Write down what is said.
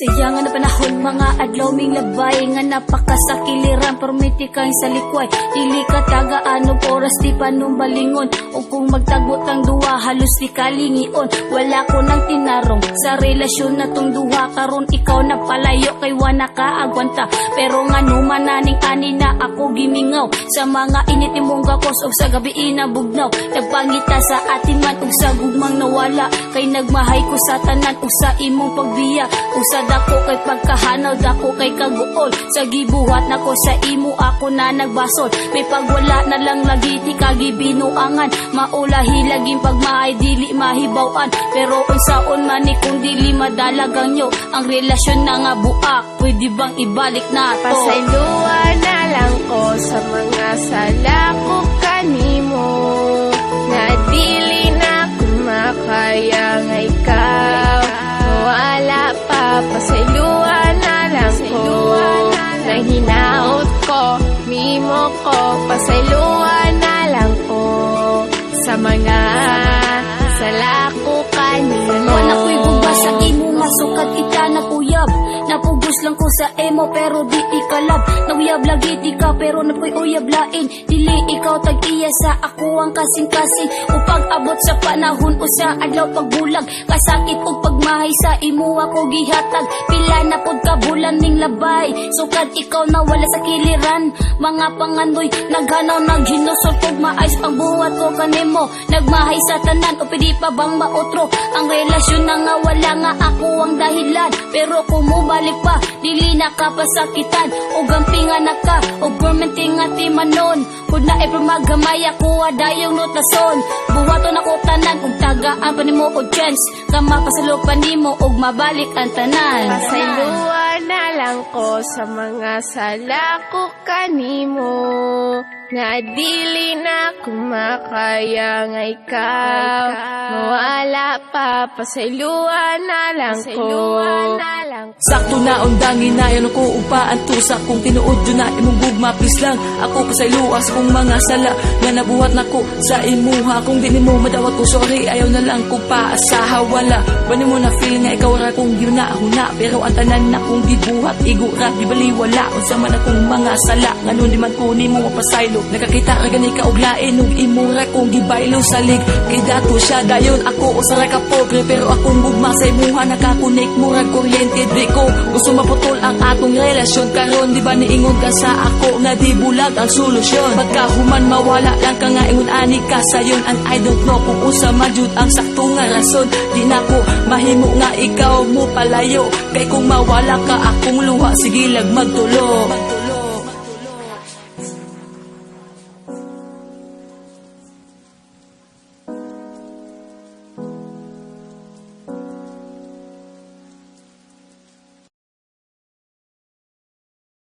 Sayangan na panahon, mga adlaw ming labay nga napakasakiliran, permiti kang sa likway dili ka tagaano oras di panumbalingon, o kung magtagot ang duwa halos di kalingion. Wala ko nang tinarong sa relasyon na tong duha, karon ikaw na palayo kay wala ka agwanta. Pero nga numananing ani na ako gimingaw sa mga init imong gakos og sa gabi inabugnaw. Nagpangita sa atin man og sa gugmang nawala, kay nagmahay ko sa tanan og sa imong pagbiya. Usa dako kay pagkahanaw, dako kay kaguol, sa gibuhat nako sa imo ako na nagbasol. May pagwala na lang lagi di kagibinuangan, maulahi laging pagmahay dili mahibaw-an. Pero unsaon man ni kung dili madalagang nyo ang relasyon na nga buak, pwede bang ibalik na to? Pasayloan na lang ko sa mga sala ko kanimo, nga dili na ko makaya nga ikaw wala pa. Pasayloan na lang ko, nang hinaot ko mimo ko. Pasayloan na lang ko sa mga sala ko kanimo. Wala ko'y buba sa imo, masukat kita naguyab. Napugos lang ko sa emo pero di ikalab. Nauyab lagi di ka pero napoy uyab lain. Dili ikaw tag-iya sa ako ang kasing-kasing. Upag abot sa panahon o sa adlaw pagbulag, kasakit o pagmahay sa imo ako gihatag. Pila na pod ka bulan ning labay, sukad ikaw na wala sa kiliran. Mga panganoy naghanaw naghinusol kog maayos ang buhat ko kanimo. Nagmahay sa tanan o pwede pa bang maotro ang relasyon na nga wala nga ako ang dahilan. Pero kung mubalik pa dili na ka pasakitan o gampingan na ka o permenting nga timanon. Kung na ipagamay ako adayong notason, buhaton ako tanan kung tagaan pa nimo o chance ka mapasalopan nimo og mabalik ang tanan. Pasayloan na lang ko sa mga sala ko kanimo, nga dili na ko makaya nga ikaw mawala pa. Pasayloan na lang ko. Sakto na undangin na yan ako upa ang tusa. Kung tinuod yun na imong gugma, please lang ako pasayloas kung mga sala nga nabuhat na ko sa imuha. Kung di mo madawat ko, sorry, ayaw na lang ko paasaha. Wala ba mo na feel nga ikaw ra kung yun na huna, pero ang tanan na kung gibuhat igura di baliwala. Unsa man akong mga sala nga nun di man ko ni mo mapasaylo. Nakakita ra gani ka og lain ug imura kung gibaylo salig. Kay dato siya dayon ako usa ra ka pobre, pero akong gugma sa imuha nakakunik murag kuryente. Di ko gusto maputol ang atong relasyon karon, di ba niingon ka sa ako nga di bulag ang solusyon. Pagkahuman mawala lang ka nga ingon ani ka sayon, and I don't know kung usa majud ang sakto nga rason. Di na ko mahimo nga ikaw mo palayo, kay kung mawala ka akong luha sige lag magtulo.